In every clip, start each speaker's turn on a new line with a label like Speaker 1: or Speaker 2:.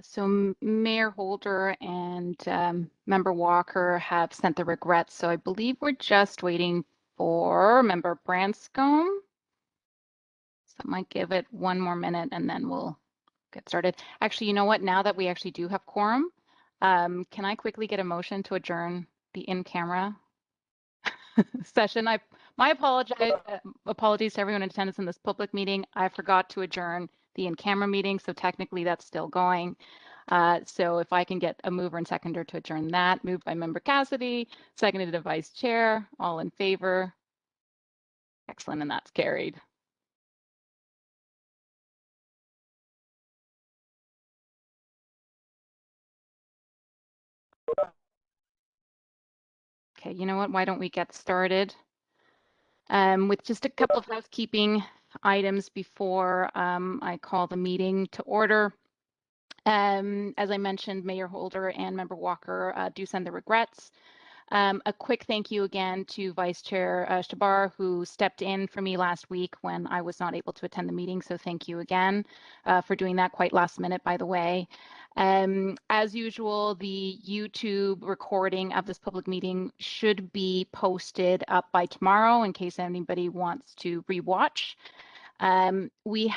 Speaker 1: So Mayor Holder and Member Walker have sent the regrets. So I believe we're just waiting for Member Branscombe. So I might give it one more minute and then we'll get started. Actually, you know what? Now that we actually do have quorum, can I quickly get a motion to adjourn the in-camera session? My apologies to everyone in attendance in this public meeting. I forgot to adjourn the in-camera meeting, so technically that's still going. So if I can get a mover and seconder to adjourn that, moved by Member Cassidy, seconded to Vice Chair, all in favor. Excellent, and that's carried. Okay, you know what? Why don't we get started with just a couple of housekeeping items before I call the meeting to order. As I mentioned, Mayor Holder and Member Walker do send their regrets. A quick thank you again to Vice Chair Shabar, who stepped in for me last week when I was not able to attend the meeting. So thank you again for doing that quite last minute, by the way. As usual, the YouTube recording of this public meeting should be posted up by tomorrow in case anybody wants to rewatch. We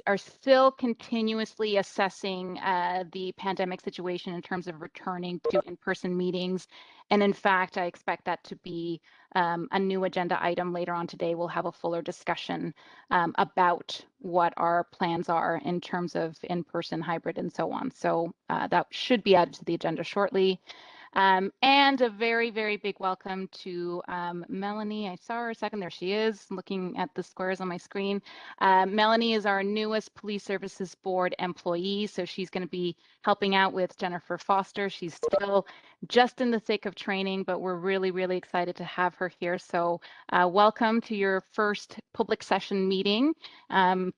Speaker 1: are still continuously assessing the pandemic situation in terms of returning to in-person meetings. And in fact, I expect that to be a new agenda item later on today. We'll have a fuller discussion about what our plans are in terms of in-person, hybrid, and so on. So that should be added to the agenda shortly. And a very, very big welcome to Melanie. I saw her a second. There she is, looking at the squares on my screen. Melanie is our newest Police Services Board employee, so she's going to be helping out with Jennifer Foster. She's still just in the sake of training, but we're really, really excited to have her here. So welcome to your first public session meeting,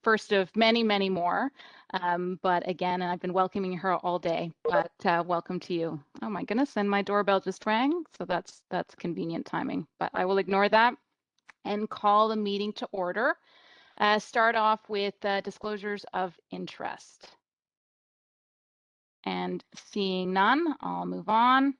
Speaker 1: first of many, many more. But again, I've been welcoming her all day, but welcome to you. Oh my goodness, and my doorbell just rang, so that's convenient timing, but I will ignore that and call the meeting to order. Start off with disclosures of interest. And seeing none, I'll move on.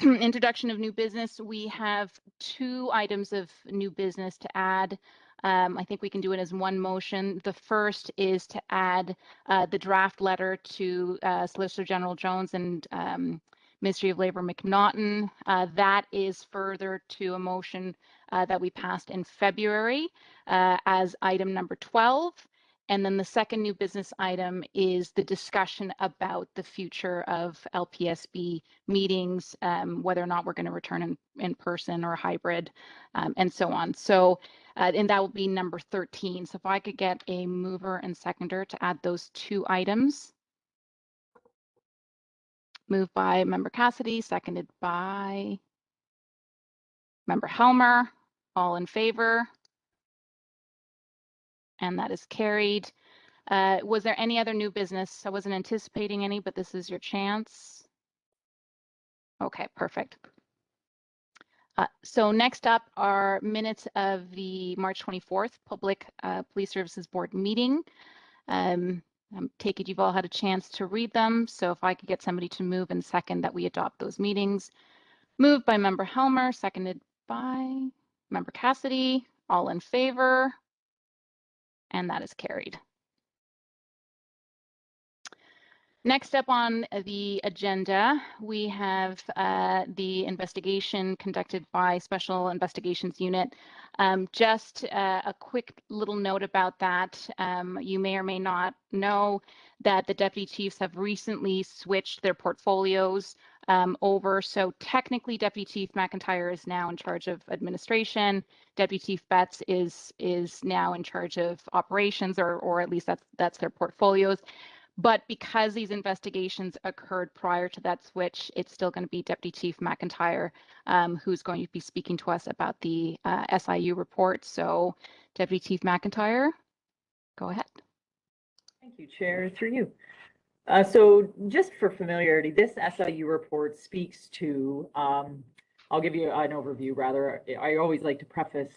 Speaker 1: Introduction of new business. We have 2 items of new business to add. I think we can do it as one motion. The first is to add the draft letter to Solicitor General Jones and Ministry of Labor McNaughton. That is further to a motion that we passed in February as item number 12. And then the second new business item is the discussion about the future of LPSB meetings, whether or not we're going to return in person or hybrid, and so on. So, and that will be number 13. So if I could get a mover and seconder to add those 2 items. Moved by Member Cassidy, seconded by Member Helmer. All in favor? And that is carried. Was there any other new business? I wasn't anticipating any, but this is your chance. Okay, perfect. So next up are minutes of the March 24th Public Police Services Board meeting. I'm taking you've all had a chance to read them. So if I could get somebody to move and second that we adopt those meetings. Moved by Member Helmer, seconded by Member Cassidy. All in favor? And that is carried. Next up on the agenda, we have the investigation conducted by Special Investigations Unit. Just a quick little note about that. You may or may not know that the deputy chiefs have recently switched their portfolios over. So technically, Deputy Chief McIntyre is now in charge of administration. Deputy Chief Betts is now in charge of operations, or at least that's their portfolios. But because these investigations occurred prior to that switch, it's still going to be Deputy Chief McIntyre who's going to be speaking to us about the SIU report. So Deputy Chief McIntyre, go ahead.
Speaker 2: Thank you, Chair, through you. So just for familiarity, this SIU report speaks to, I'll give you an overview rather. I always like to preface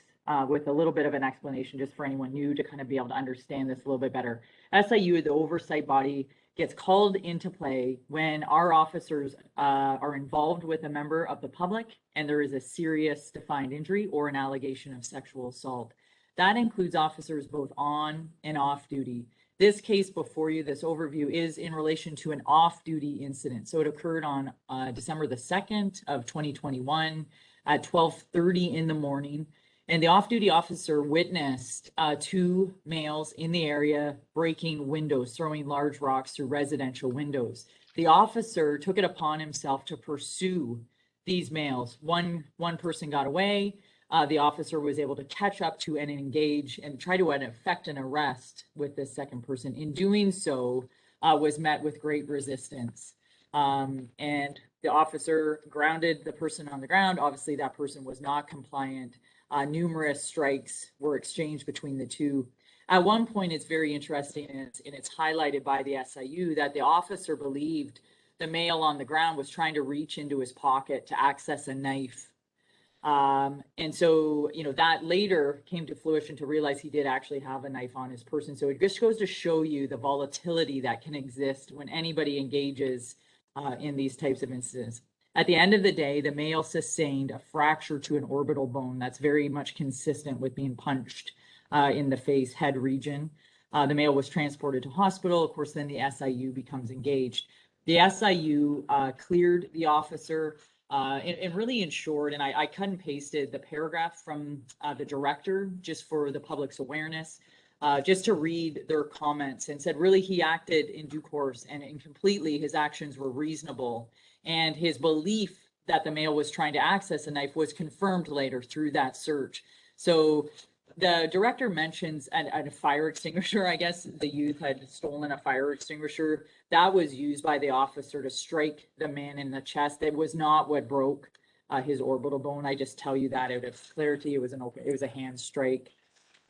Speaker 2: with a little bit of an explanation just for anyone new to kind of be able to understand this a little bit better. SIU, the oversight body, gets called into play when our officers are involved with a member of the public and there is a serious defined injury or an allegation of sexual assault. That includes officers both on and off duty. This case before you, this overview, is in relation to an off-duty incident. So it occurred on December the 2nd of 2021 at 12:30 in the morning. And the off-duty officer witnessed 2 males in the area breaking windows, throwing large rocks through residential windows. The officer took it upon himself to pursue these males. One person got away. The officer was able to catch up to and engage and try to effect an arrest with this second person. In doing so, was met with great resistance. And the officer grounded the person on the ground. Obviously, that person was not compliant. Numerous strikes were exchanged between the two. At one point, it's very interesting, and it's highlighted by the SIU that the officer believed the male on the ground was trying to reach into his pocket to access a knife. And so, you know, that later came to fruition to realize he did actually have a knife on his person. So it just goes to show you the volatility that can exist when anybody engages in these types of incidents. At the end of the day, the male sustained a fracture to an orbital bone that's very much consistent with being punched in the face head region. The male was transported to hospital. Of course, then the SIU becomes engaged. The SIU cleared the officer and really in short, and I cut and pasted the paragraph from the director just for the public's awareness, just to read their comments, and said really he acted in due course and completely his actions were reasonable. And his belief that the male was trying to access a knife was confirmed later through that search. So the director mentions a fire extinguisher. I guess the youth had stolen a fire extinguisher that was used by the officer to strike the man in the chest. It was not what broke his orbital bone. I just tell you that out of clarity. It was a hand strike.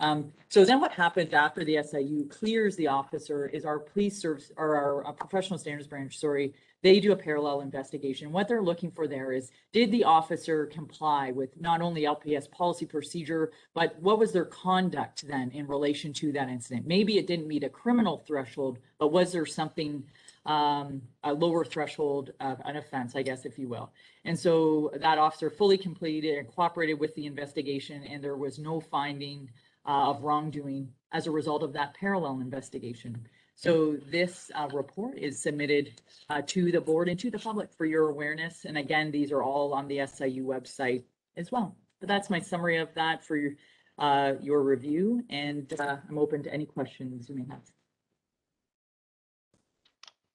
Speaker 2: So then what happens after the SIU clears the officer is our police service, or our professional standards branch, sorry, they do a parallel investigation. What they're looking for there is, did the officer comply with not only LPS policy procedure, but what was their conduct then in relation to that incident? Maybe it didn't meet a criminal threshold, but was there something, a lower threshold of an offense, I guess, if you will. And so that officer fully completed and cooperated with the investigation, and there was no finding of wrongdoing as a result of that parallel investigation. So this report is submitted to the board and to the public for your awareness. And again, these are all on the SIU website as well. But that's my summary of that for your review. And I'm open to any questions you may have.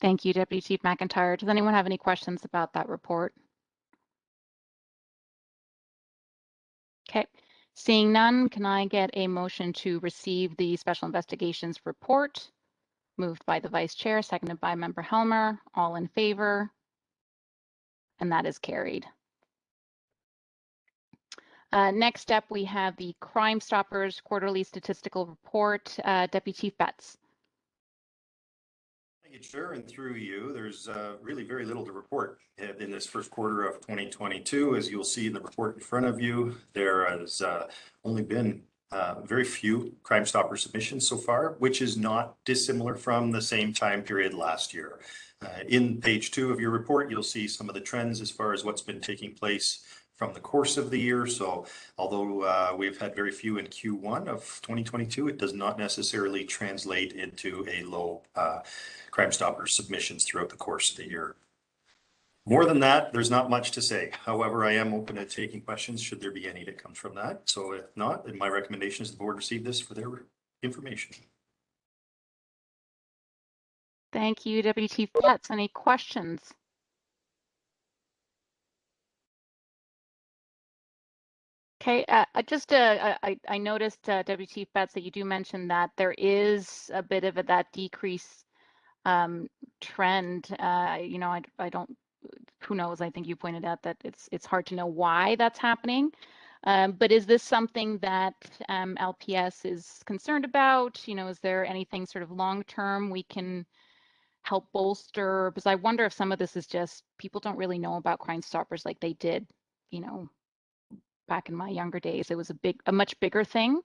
Speaker 1: Thank you, Deputy Chief McIntyre. Does anyone have any questions about that report? Okay. Seeing none, can I get a motion to receive the Special Investigations Report? Moved by the Vice Chair, seconded by Member Helmer. All in favor? And that is carried. Next up, we have the Crime Stoppers Quarterly Statistical Report. Deputy Chief Betts.
Speaker 3: Thank you, Chair, and through you, there's really very little to report in this first quarter of 2022. As you'll see in the report in front of you, there has only been very few Crime Stopper submissions so far, which is not dissimilar from the same time period last year. In page 2 of your report, you'll see some of the trends as far as what's been taking place from the course of the year. So although we've had very few in Q1 of 2022, it does not necessarily translate into a low Crime Stopper submissions throughout the course of the year. More than that, there's not much to say. However, I am open to taking questions should there be any that comes from that. So if not, then my recommendation is the board receive this for their information.
Speaker 1: Thank you, Deputy Chief Betts. Any questions? Okay, I noticed, Deputy Chief Betts, that you do mention that there is a bit of that decrease trend. You know, I don't, who knows? I think you pointed out that it's hard to know why that's happening. But is this something that LPS is concerned about? You know, is there anything sort of long-term we can help bolster? Because I wonder if some of this is just people don't really know about Crime Stoppers like they did, you know, back in my younger days. It was a much bigger thing.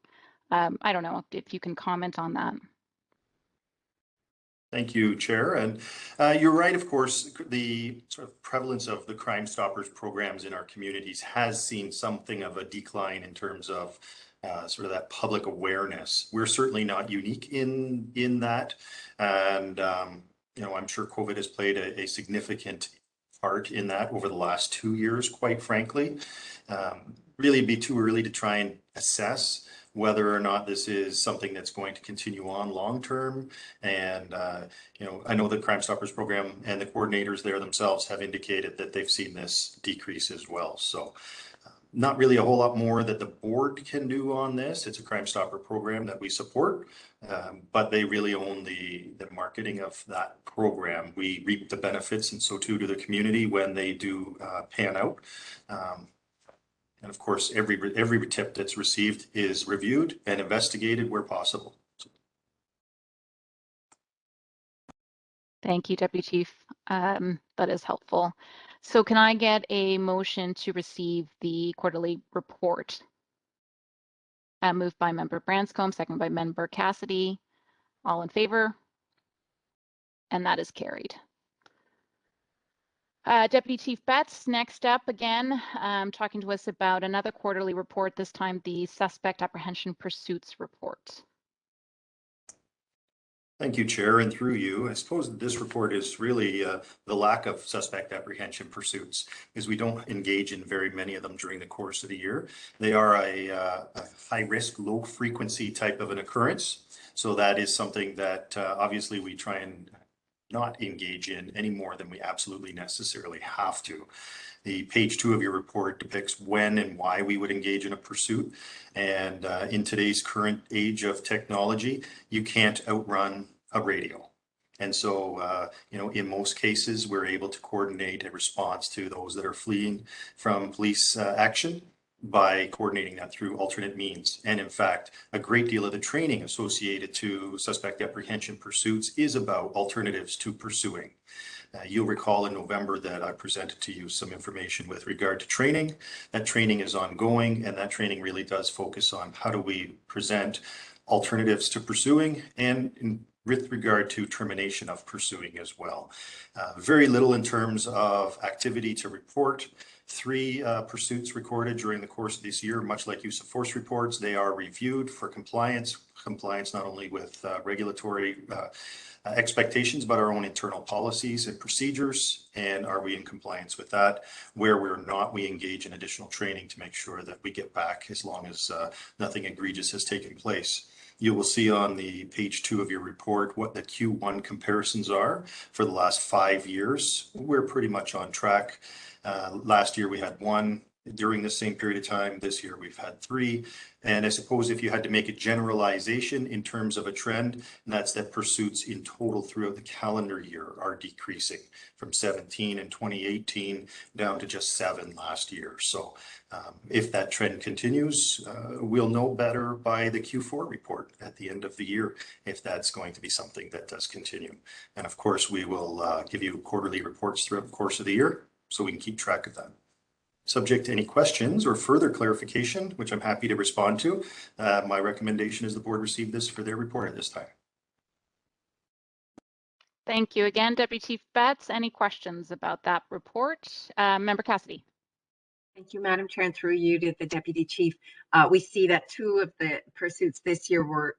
Speaker 1: I don't know if you can comment on that.
Speaker 3: Thank you, Chair. And you're right, of course, the sort of prevalence of the Crime Stoppers programs in our communities has seen something of a decline in terms of sort of that public awareness. We're certainly not unique in that. And, you know, I'm sure COVID has played a significant part in that over the last 2 years, quite frankly. Really be too early to try and assess whether or not this is something that's going to continue on long term. And, you know, I know the Crime Stoppers program and the coordinators there themselves have indicated that they've seen this decrease as well. So not really a whole lot more that the board can do on this. It's a Crime Stopper program that we support, but they really own the marketing of that program. We reap the benefits, and so too do the community when they do pan out. And of course, every tip that's received is reviewed and investigated where possible.
Speaker 1: Thank you, Deputy Chief. That is helpful. So can I get a motion to receive the quarterly report? Moved by Member Branscombe, seconded by Member Cassidy. All in favor? And that is carried. Deputy Chief Betts, next up again, talking to us about another quarterly report, this time the Suspect Apprehension Pursuits Report.
Speaker 3: Thank you, Chair, and through you. I suppose this report is really the lack of suspect apprehension pursuits, because we don't engage in very many of them during the course of the year. They are a high risk, low frequency type of an occurrence. So that is something that obviously we try and not engage in any more than we absolutely necessarily have to. The page 2 of your report depicts when and why we would engage in a pursuit. And in today's current age of technology, you can't outrun a radio. And so, in most cases, we're able to coordinate a response to those that are fleeing from police action by coordinating that through alternate means. And in fact, a great deal of the training associated to suspect apprehension pursuits is about alternatives to pursuing. You'll recall in November that I presented to you some information with regard to training. That training is ongoing, and that training really does focus on how do we present alternatives to pursuing and with regard to termination of pursuing as well. Very little in terms of activity to report. 3 pursuits recorded during the course of this year, much like use of force reports. They are reviewed for compliance not only with regulatory expectations, but our own internal policies and procedures. And are we in compliance with that? Where we're not, we engage in additional training to make sure that we get back as long as nothing egregious has taken place. You will see on the page 2 of your report what the Q1 comparisons are for the last 5 years. We're pretty much on track. Last year we had 1 during the same period of time. This year we've had 3. And I suppose if you had to make a generalization in terms of a trend, and that's that pursuits in total throughout the calendar year are decreasing from 17 in 2018 down to just 7 last year. So if that trend continues, we'll know better by the Q4 report at the end of the year if that's going to be something that does continue. And of course, we will give you quarterly reports throughout the course of the year so we can keep track of that. Subject to any questions or further clarification, which I'm happy to respond to, my recommendation is the board receive this for their report at this time.
Speaker 1: Thank you again, Deputy Chief Betts. Any questions about that report? Member Cassidy.
Speaker 4: Thank you, Madam Chair, and through you to the Deputy Chief. We see that 2 of the pursuits this year were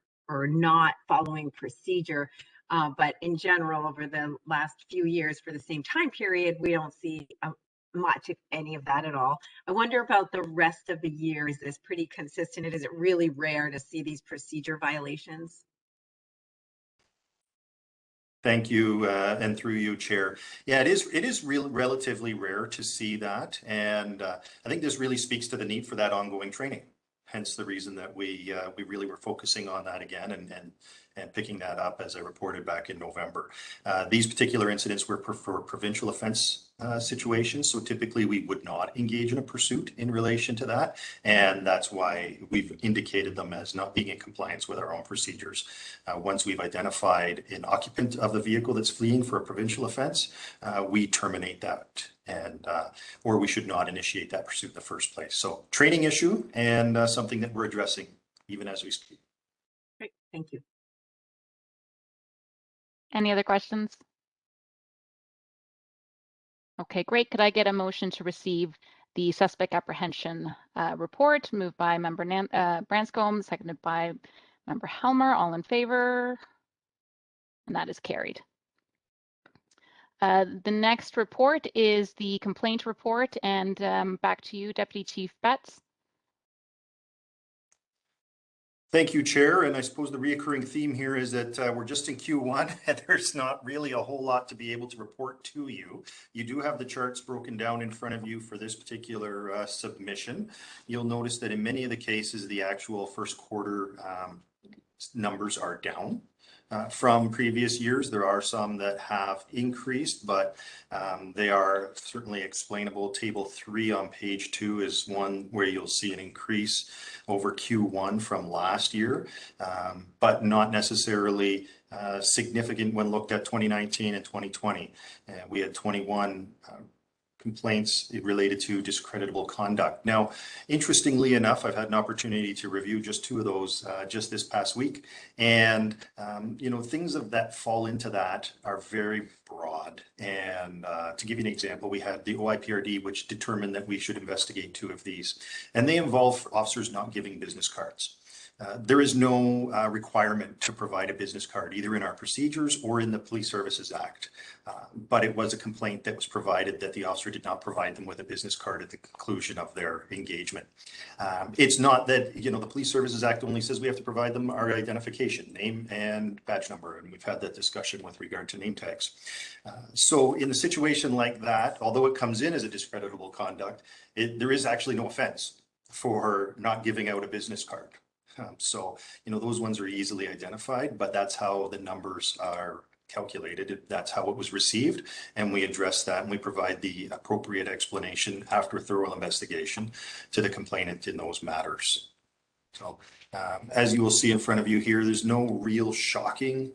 Speaker 4: not following procedure, but in general, over the last few years for the same time period, we don't see much, if any, of that at all. I wonder about the rest of the year. Is this pretty consistent? Is it really rare to see these procedure violations?
Speaker 3: Thank you, and through you, Chair. Yeah, it is relatively rare to see that, and I think this really speaks to the need for that ongoing training. Hence the reason that we really were focusing on that again and picking that up as I reported back in November. These particular incidents were for provincial offense situations, so typically we would not engage in a pursuit in relation to that, and that's why we've indicated them as not being in compliance with our own procedures. Once we've identified an occupant of the vehicle that's fleeing for a provincial offense, we terminate that, and or we should not initiate that pursuit in the first place. So training issue and something that we're addressing even as we speak.
Speaker 4: Great, thank you.
Speaker 1: Any other questions? Okay, great. Could I get a motion to receive the suspect apprehension report moved by Member Branscombe, seconded by Member Helmer? All in favor? And that is carried. The next report is the complaint report, and back to you, Deputy Chief Betts.
Speaker 3: Thank you, Chair. And I suppose the reoccurring theme here is that we're just in Q1 and there's not really a whole lot to be able to report to you. You do have the charts broken down in front of you for this particular submission. You'll notice that in many of the cases, the actual first quarter numbers are down from previous years. There are some that have increased, but they are certainly explainable. Table 3 on page 2 is one where you'll see an increase over Q1 from last year, but not necessarily significant when looked at 2019 and 2020. We had 21 complaints related to discreditable conduct. Now, interestingly enough, I've had an opportunity to review just 2 of those just this past week. And, things of that fall into that are very broad. And to give you an example, we had the OIPRD, which determined that we should investigate 2 of these. And they involve officers not giving business cards. There is no requirement to provide a business card, either in our procedures or in the Police Services Act. But it was a complaint that was provided that the officer did not provide them with a business card at the conclusion of their engagement. It's not that, the Police Services Act only says we have to provide them our identification, name and badge number, and we've had that discussion with regard to name tags. So in a situation like that, although it comes in as a discreditable conduct, there is actually no offense for not giving out a business card. So, those ones are easily identified, but that's how the numbers are calculated. That's how it was received. And we address that and we provide the appropriate explanation after thorough investigation to the complainant in those matters. So, as you will see in front of you here, there's no real shocking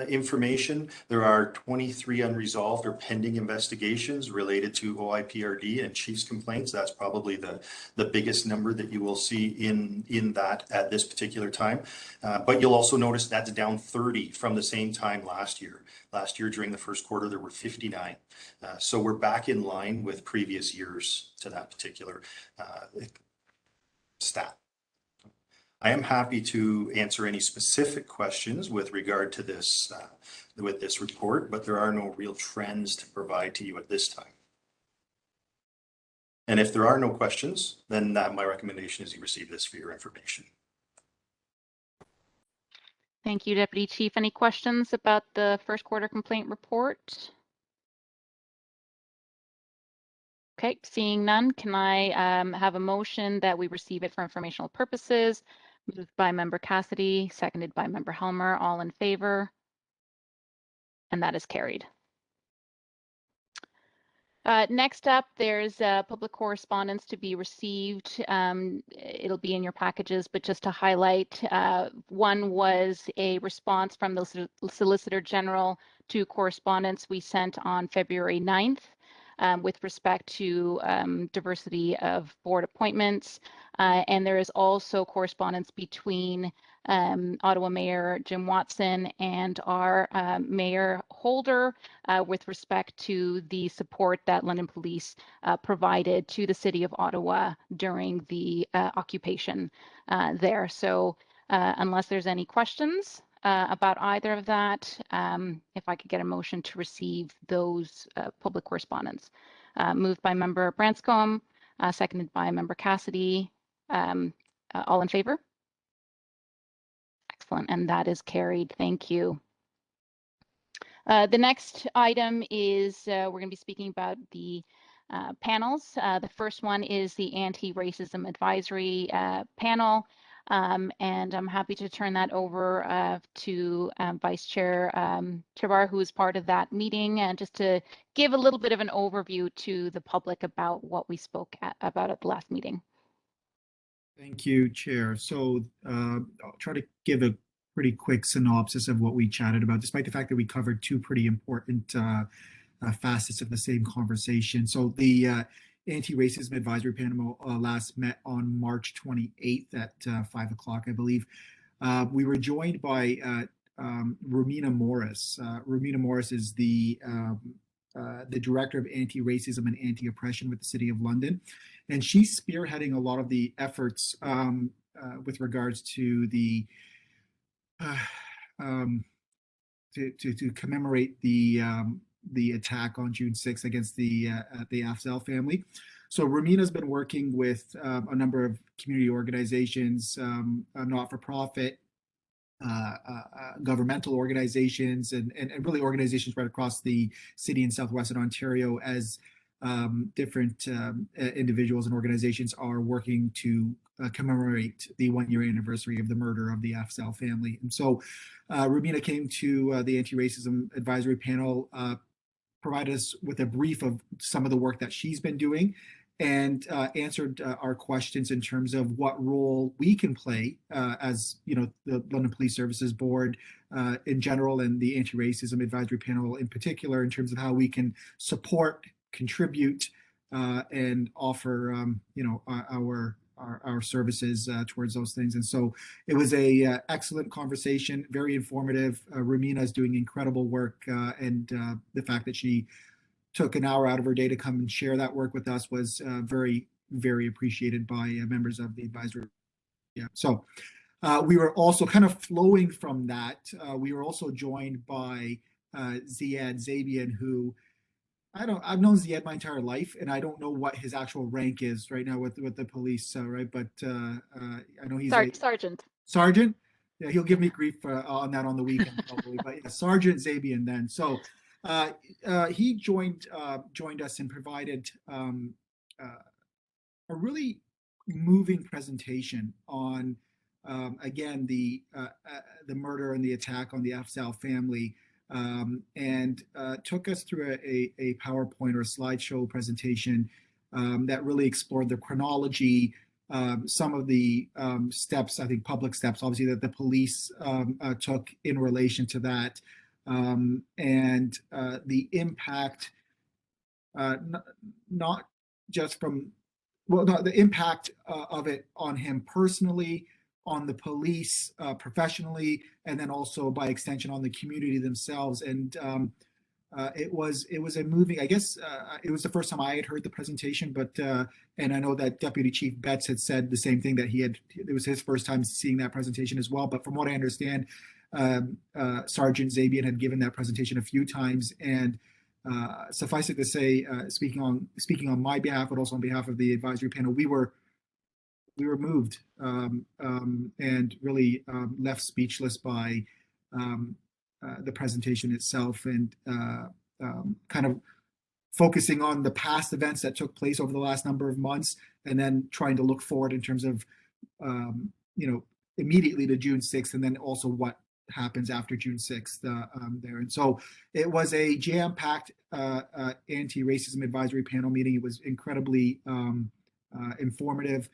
Speaker 3: information. There are 23 unresolved or pending investigations related to OIPRD and chief's complaints. That's probably the biggest number that you will see in that at this particular time. But you'll also notice that's down 30 from the same time last year. Last year, during the first quarter, there were 59. So we're back in line with previous years to that particular stat. I am happy to answer any specific questions with regard to this with this report, but there are no real trends to provide to you at this time. And if there are no questions, then my recommendation is you receive this for your information.
Speaker 1: Thank you, Deputy Chief. Any questions about the first quarter complaint report? Okay, seeing none, can I have a motion that we receive it for informational purposes? Moved by Member Cassidy, seconded by Member Helmer, all in favor? And that is carried. Next up, there's public correspondence to be received. It'll be in your packages, but just to highlight, one was a response from the Solicitor General to correspondence we sent on February 9th. With respect to diversity of board appointments. And there is also correspondence between Ottawa Mayor Jim Watson and our Mayor Holder with respect to the support that London Police provided to the City of Ottawa during the occupation there. So unless there's any questions about either of that, if I could get a motion to receive those public correspondence. Moved by Member Branscombe, seconded by Member Cassidy. All in favor? Excellent, and that is carried. Thank you. The next item is we're going to be speaking about the panels. The first one is the Anti-Racism Advisory Panel. And I'm happy to turn that over to Vice Chair Tibar, who is part of that meeting, and just to give a little bit of an overview to the public about what we spoke about at the last meeting.
Speaker 5: Thank you, Chair. So I'll try to give a pretty quick synopsis of what we chatted about, despite the fact that we covered two pretty important facets of the same conversation. So the Anti-Racism Advisory Panel last met on March 28th at 5 o'clock, I believe. We were joined by Romina Morris. Romina Morris is the Director of Anti-Racism and Anti-Oppression with the City of London. And she's spearheading a lot of the efforts with regards to the to commemorate the attack on June 6th against the Afzaal family. So Romina's been working with a number of community organizations, not-for-profit, governmental organizations, and really organizations right across the city in southwestern Ontario as different individuals and organizations are working to commemorate the one-year anniversary of the murder of the Afzaal family. And so Romina came to the Anti-Racism Advisory Panel, provided us with a brief of some of the work that she's been doing, and answered our questions in terms of what role we can play as the London Police Services Board in general, and the Anti-Racism Advisory Panel in particular, in terms of how we can support, contribute, and offer our services towards those things. And so it was a excellent conversation, very informative. Romina is doing incredible work, and the fact that she took an hour out of her day to come and share that work with us was very, very appreciated by members of the advisory. Yeah. So We were also kind of flowing from that. We were also joined by Ziad Zabian, who I've known Ziad my entire life, and I don't know what his actual rank is right now with the police, right? But I know he's a
Speaker 1: Sergeant.
Speaker 5: sergeant. Yeah, he'll give me grief on that on the weekend probably. But yeah, Sergeant Zabian then. So he joined us and provided a really moving presentation on again the murder and the attack on the Afzal family, and took us through a PowerPoint or a slideshow presentation that really explored the chronology, some of the steps, I think public steps, obviously, that the police took in relation to that, and the impact, not just from, well, no, the impact of it on him personally, on the police professionally, and then also by extension on the community themselves. And it was a moving, I guess it was the first time I had heard the presentation, but and I know that Deputy Chief Betts had said the same thing, that it was his first time seeing that presentation as well. But from what I understand, Sergeant Zabian had given that presentation a few times, and suffice it to say, speaking on my behalf, but also on behalf of the advisory panel, we were moved and really left speechless by the presentation itself, and kind of focusing on the past events that took place over the last number of months, and then trying to look forward in terms of immediately to June 6th, and then also what happens after June 6th there. And so it was a jam-packed anti-racism advisory panel meeting. It was incredibly informative,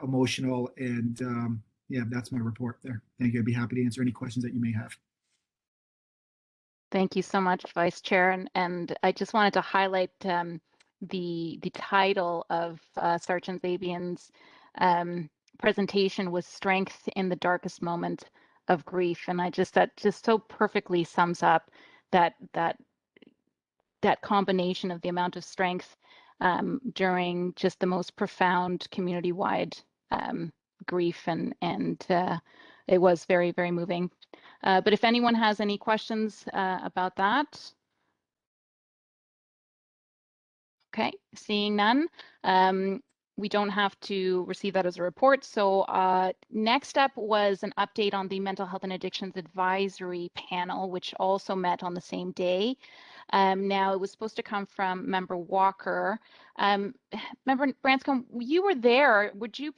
Speaker 5: emotional, and yeah, that's my report there. Thank you. I'd be happy to answer any questions that you may have.
Speaker 1: Thank you so much, Vice Chair. And I just wanted to highlight the title of Sergeant Zabian's presentation was "Strength in the Darkest Moment of Grief," and that just so perfectly sums up that combination of the amount of strength during just the most profound community-wide grief, and it was very, very moving. But if anyone has any questions about that. Okay, seeing none. We don't have to receive that as a report. So next up was an update on the Mental Health and Addictions Advisory Panel, which also met on the same day. Now, it was supposed to come from Member Walker. Member Branscombe, you were there. Would you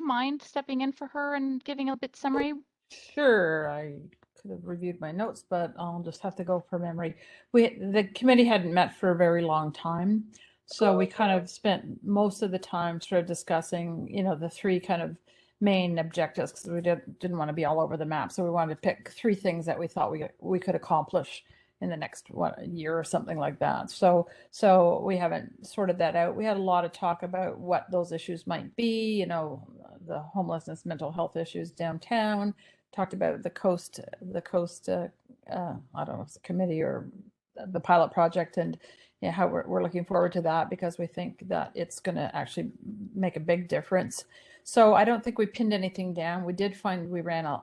Speaker 1: mind stepping in for her and giving a bit summary?
Speaker 6: Sure, I could have reviewed my notes, but I'll just have to go from memory. The committee hadn't met for a very long time, so we kind of spent most of the time sort of discussing, the three kind of main objectives, because we didn't want to be all over the map. So we wanted to pick three things that we thought we could accomplish in the next year or something like that. So we haven't sorted that out. We had a lot of talk about what those issues might be, the homelessness, mental health issues downtown. Talked about the coast, I don't know if it's a committee or the pilot project, and how we're looking forward to that, because we think that it's going to actually make a big difference. So I don't think we pinned anything down. We did find we ran a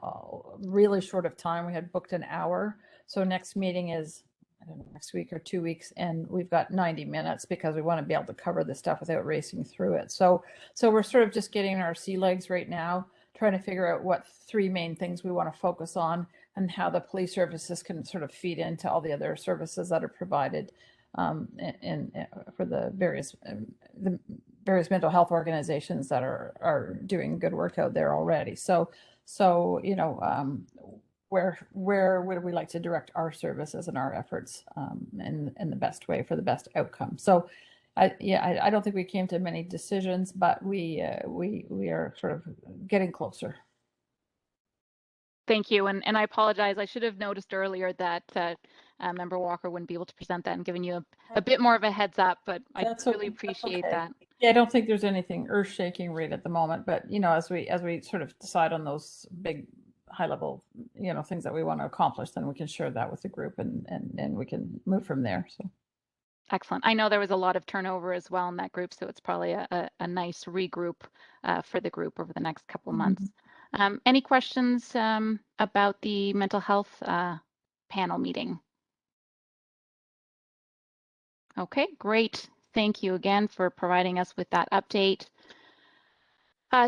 Speaker 6: really short of time. We had booked an hour. So next meeting is, I don't know, next week or 2 weeks, and we've got 90 minutes because we want to be able to cover this stuff without racing through it. So we're sort of just getting our sea legs right now, trying to figure out what three main things we want to focus on, and how the police services can sort of feed into all the other services that are provided for the various mental health organizations that are doing good work out there already. So where would we like to direct our services and our efforts in the best way for the best outcome? So I don't think we came to many decisions, but we are sort of getting closer.
Speaker 1: Thank you, and I apologize. I should have noticed earlier that Member Walker wouldn't be able to present that and giving you a bit more of a heads up, but I really appreciate that.
Speaker 6: Yeah, I don't think there's anything earth-shaking right at the moment, but as we sort of decide on those big high-level things that we want to accomplish, then we can share that with the group, and we can move from there. So.
Speaker 1: Excellent. I know there was a lot of turnover as well in that group, so it's probably a nice regroup for the group over the next couple of months. Any questions about the mental health panel meeting? Okay, great. Thank you again for providing us with that update.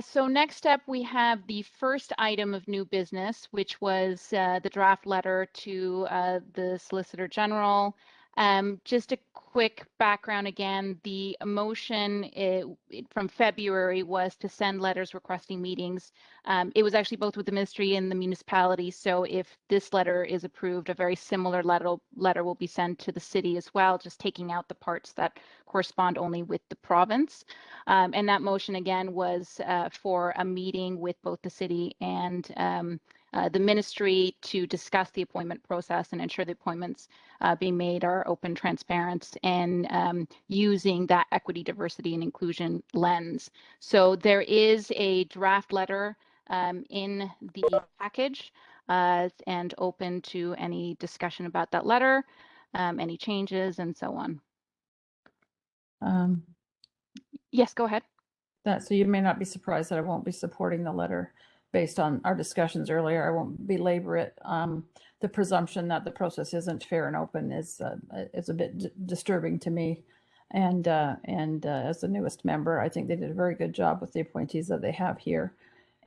Speaker 1: So next up, we have the first item of new business, which was the draft letter to the Solicitor General. Just a quick background again, the motion from February was to send letters requesting meetings. It was actually both with the ministry and the municipality. So if this letter is approved, a very similar letter will be sent to the city as well, just taking out the parts that correspond only with the province. And that motion again was for a meeting with both the city and the ministry to discuss the appointment process and ensure the appointments being made are open, transparent, and using that equity, diversity, and inclusion lens. So there is a draft letter in the package and open to any discussion about that letter, any changes, and so on. Yes, go ahead.
Speaker 6: So you may not be surprised that I won't be supporting the letter based on our discussions earlier. I won't belabor it. The presumption that the process isn't fair and open is a bit disturbing to me. And as the newest member, I think they did a very good job with the appointees that they have here.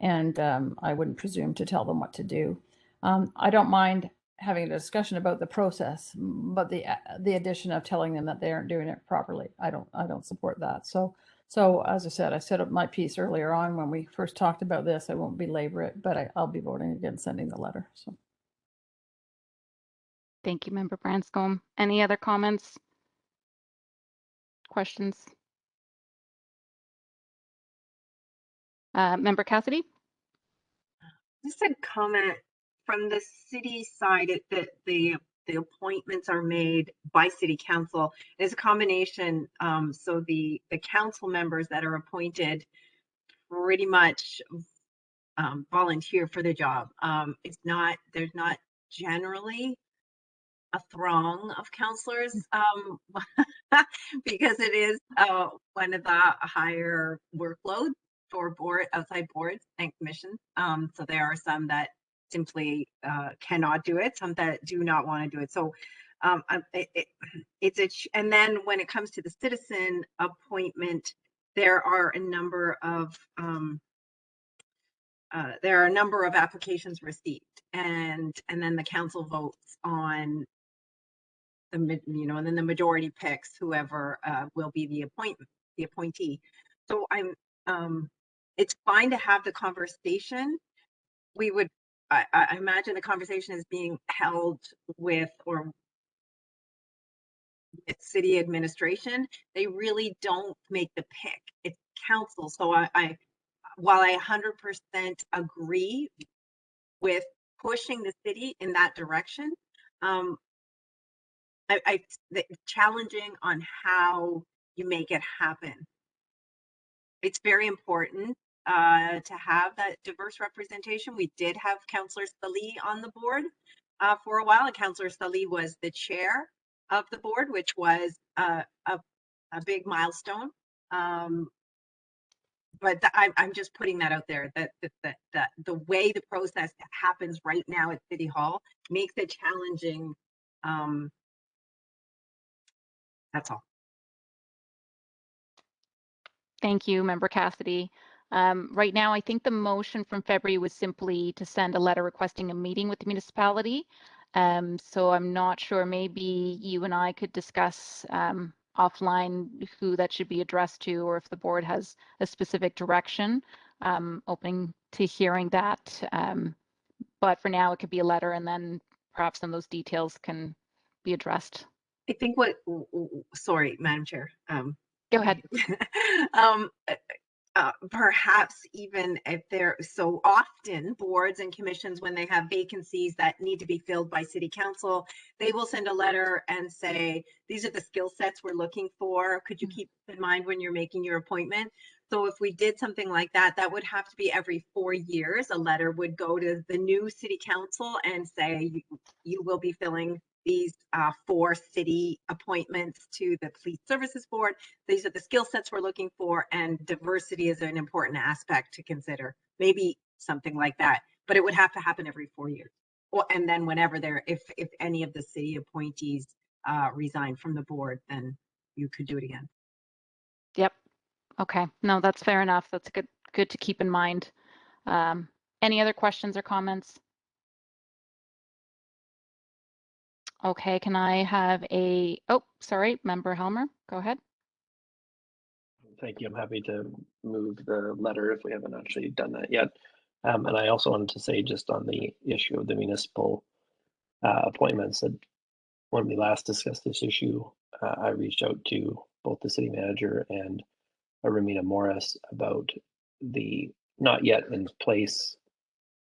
Speaker 6: And I wouldn't presume to tell them what to do. I don't mind having a discussion about the process, but the addition of telling them that they aren't doing it properly, I don't support that. So as I said up my piece earlier on when we first talked about this. I won't belabor it, but I'll be voting against sending the letter. So.
Speaker 1: Thank you, Member Branscombe. Any other comments? Questions? Member Cassidy?
Speaker 4: Just a comment from the city side that the appointments are made by city council. It's a combination. So the council members that are appointed pretty much volunteer for the job. There's not generally a throng of councillors because it is one of the higher workloads for outside boards and commissions. So there are some that simply cannot do it, some that do not want to do it. So and then when it comes to the citizen appointment, there are a number of applications received, and then the council votes on and then the majority picks whoever will be the appointee. So it's fine to have the conversation. I imagine the conversation is being held with city administration. They really don't make the pick. It's council. So while I 100% agree with pushing the city in that direction, challenging on how you make it happen. It's very important to have that diverse representation. We did have Councillor Salih on the board for a while, and Councillor Salih was the chair of the board, which was a big milestone. But I'm just putting that out there, that the way the process happens right now at City Hall makes it challenging. That's all.
Speaker 1: Thank you, Member Cassidy. Right now, I think the motion from February was simply to send a letter requesting a meeting with the municipality. So I'm not sure, maybe you and I could discuss offline who that should be addressed to, or if the board has a specific direction. Open to hearing that. But for now, it could be a letter, and then perhaps some of those details can be addressed.
Speaker 4: I think sorry, Madam Chair.
Speaker 1: Go ahead.
Speaker 4: Perhaps even if they're so often boards and commissions, when they have vacancies that need to be filled by city council, they will send a letter and say, these are the skill sets we're looking for. Could you keep in mind when you're making your appointment? So if we did something like that, that would have to be every 4 years. A letter would go to the new city council and say, you will be filling these 4 city appointments to the Police Services Board. These are the skill sets we're looking for, and diversity is an important aspect to consider. Maybe something like that. But it would have to happen every 4 years. Well, and then whenever if any of the city appointees resign from the board, then you could do it again.
Speaker 1: Yep. Okay. No, that's fair enough. That's good to keep in mind. Any other questions or comments? Okay, can I have sorry, Member Helmer, go ahead.
Speaker 7: Thank you. I'm happy to move the letter if we haven't actually done that yet. And I also wanted to say, just on the issue of the municipal appointments, that when we last discussed this issue, I reached out to both the city manager and Ramina Morris about the not yet in place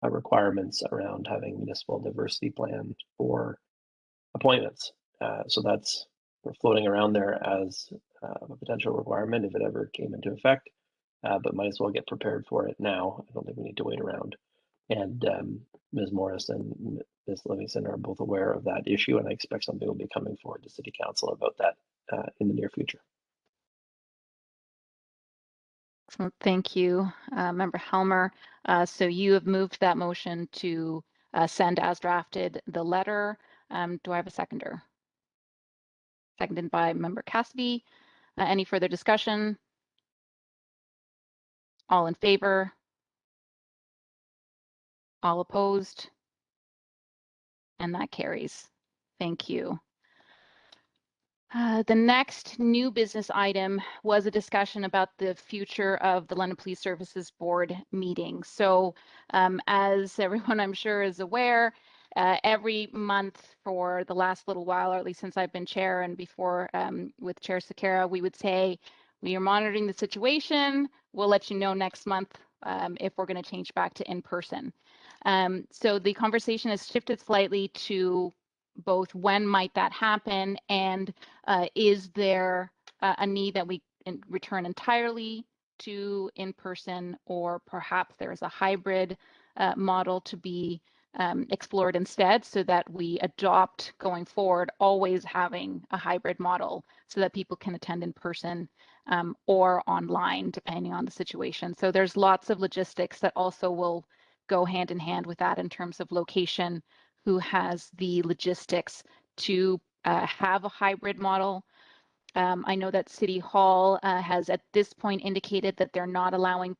Speaker 7: requirements around having municipal diversity plan for appointments. So that's, we're floating around there as a potential requirement if it ever came into effect, but might as well get prepared for it now. I don't think we need to wait around. And Ms. Morris and Ms. Livingston are both aware of that issue, and I expect something will be coming forward to City Council about that in the near future.
Speaker 1: Excellent. Thank you, Member Helmer. So you have moved that motion to send as drafted the letter. Do I have a seconder? Seconded by Member Cassidy. Any further discussion? All in favor? All opposed? And that carries. Thank you. The next new business item was a discussion about the future of the London Police Services Board meeting. So as everyone I'm sure is aware, every month for the last little while, or at least since I've been chair and before with Chair Sakara, we would say, we are monitoring the situation. We'll let you know next month if we're going to change back to in-person. So the conversation has shifted slightly to both when might that happen, and is there a need that we return entirely to in-person, or perhaps there's a hybrid model to be explored instead, so that we adopt going forward always having a hybrid model so that people can attend in person or online depending on the situation. So there's lots of logistics that also will go hand in hand with that in terms of location, who has the logistics to have a hybrid model. I know that City Hall has at this point indicated that they're not allowing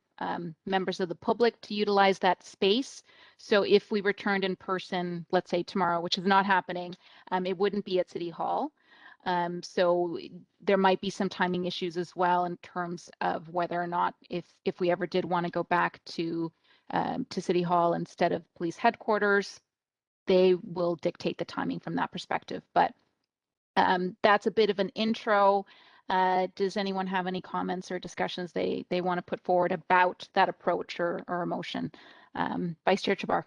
Speaker 1: members of the public to utilize that space. So if we returned in person, let's say tomorrow, which is not happening, it wouldn't be at City Hall. So there might be some timing issues as well in terms of whether or not if we ever did want to go back to City Hall instead of police headquarters, they will dictate the timing from that perspective. But that's a bit of an intro. Does anyone have any comments or discussions they want to put forward about that approach or a motion? Vice Chair Chabar.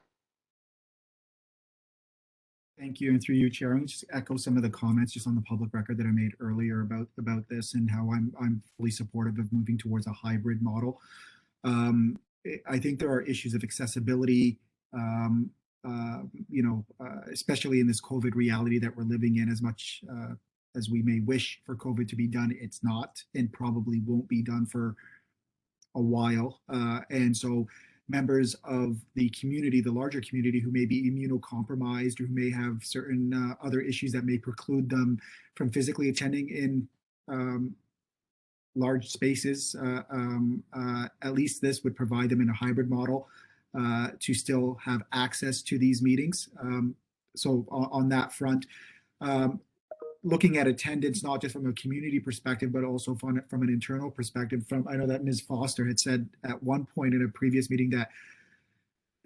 Speaker 5: Thank you, and through you, Chair, I'm just echo some of the comments just on the public record that I made earlier about this, and how I'm fully supportive of moving towards a hybrid model. I think there are issues of accessibility, especially in this COVID reality that we're living in. As much as we may wish for COVID to be done, it's not, and probably won't be done for a while. And so members of the community, the larger community, who may be immunocompromised or who may have certain other issues that may preclude them from physically attending in large spaces, at least this would provide them in a hybrid model to still have access to these meetings. So on that front, looking at attendance, not just from a community perspective, but also from an internal perspective. I know that Ms. Foster had said at one point in a previous meeting that,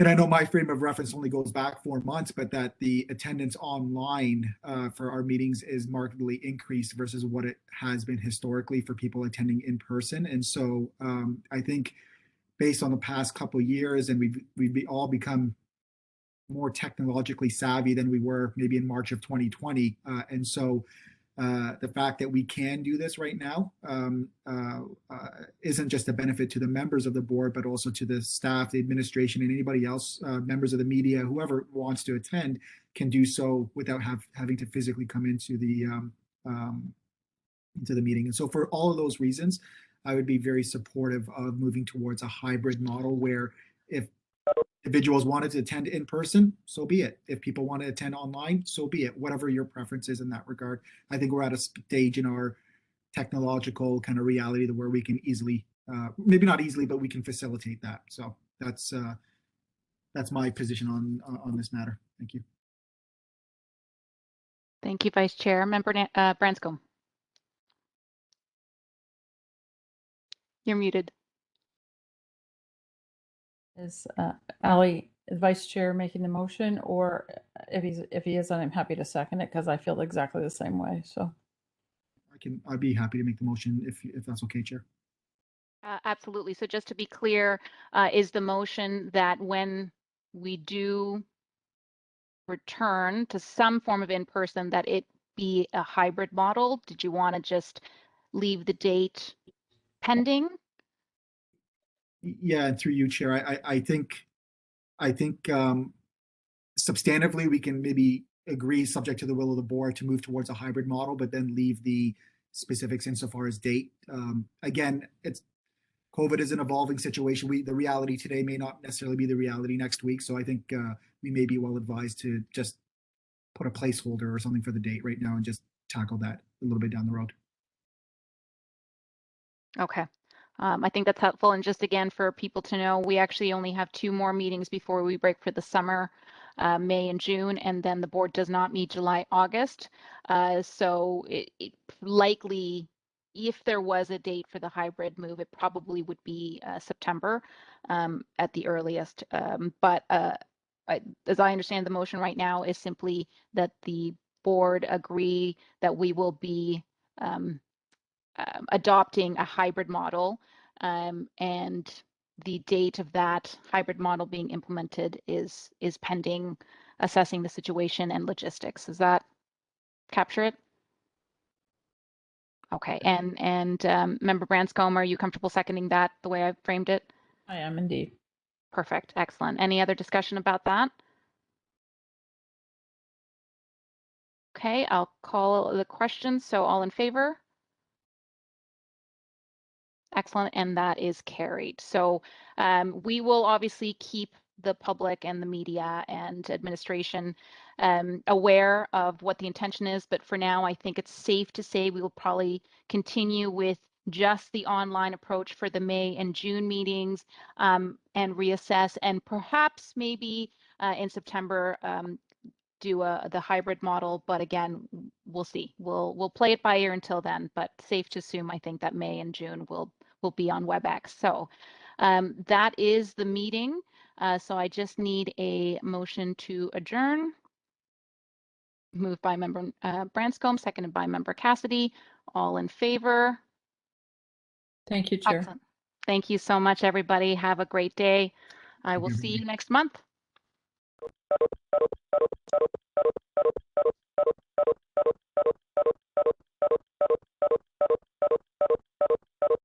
Speaker 5: and I know my frame of reference only goes back 4 months, but that the attendance online for our meetings is markedly increased versus what it has been historically for people attending in person. And so I think based on the past couple of years, and we've all become more technologically savvy than we were maybe in March of 2020. And so the fact that we can do this right now isn't just a benefit to the members of the board, but also to the staff, the administration, and anybody else, members of the media, whoever wants to attend can do so without having to physically come into the meeting. And so for all of those reasons, I would be very supportive of moving towards a hybrid model where if individuals wanted to attend in person, so be it. If people want to attend online, so be it. Whatever your preference is in that regard. I think we're at a stage in our technological kind of reality that where we can easily, maybe not easily, but we can facilitate that. So that's my position on this matter. Thank you.
Speaker 1: Thank you, Vice Chair. Member Branscombe. You're muted.
Speaker 6: Is Ali, Vice Chair, making the motion, or if he is, I'm happy to second it because I feel exactly the same way. So
Speaker 5: I'd be happy to make the motion if that's okay, Chair.
Speaker 1: Absolutely. So just to be clear, is the motion that when we do return to some form of in-person, that it be a hybrid model? Did you want to just leave the date pending?
Speaker 5: Yeah, and through you, Chair, I think substantively we can maybe agree, subject to the will of the board, to move towards a hybrid model, but then leave the specifics insofar as date. Again, COVID is an evolving situation. The reality today may not necessarily be the reality next week. So I think we may be well advised to just put a placeholder or something for the date right now and just tackle that a little bit down the road.
Speaker 1: Okay. I think that's helpful. And just again, for people to know, we actually only have 2 more meetings before we break for the summer, May and June, and then the board does not meet July, August. So it likely, if there was a date for the hybrid move, it probably would be September at the earliest. But as I understand, the motion right now is simply that the board agree that we will be adopting a hybrid model, and the date of that hybrid model being implemented is pending assessing the situation and logistics. Does that capture it? Okay, and Member Branscombe, are you comfortable seconding that the way I framed it?
Speaker 6: I am indeed.
Speaker 1: Perfect, excellent. Any other discussion about that? Okay, I'll call the question. So all in favor? Excellent, and that is carried. So we will obviously keep the public and the media and administration aware of what the intention is, but for now, I think it's safe to say we will probably continue with just the online approach for the May and June meetings and reassess, and perhaps maybe in September do the hybrid model, but again, we'll see. We'll play it by ear until then, but safe to assume, I think, that May and June will be on WebEx. So that is the meeting. So I just need a motion to adjourn. Moved by Member Branscombe, seconded by Member Cassidy. All in favor?
Speaker 6: Thank you, Chair.
Speaker 1: Excellent. Thank you so much, everybody. Have a great day. I will see you next month.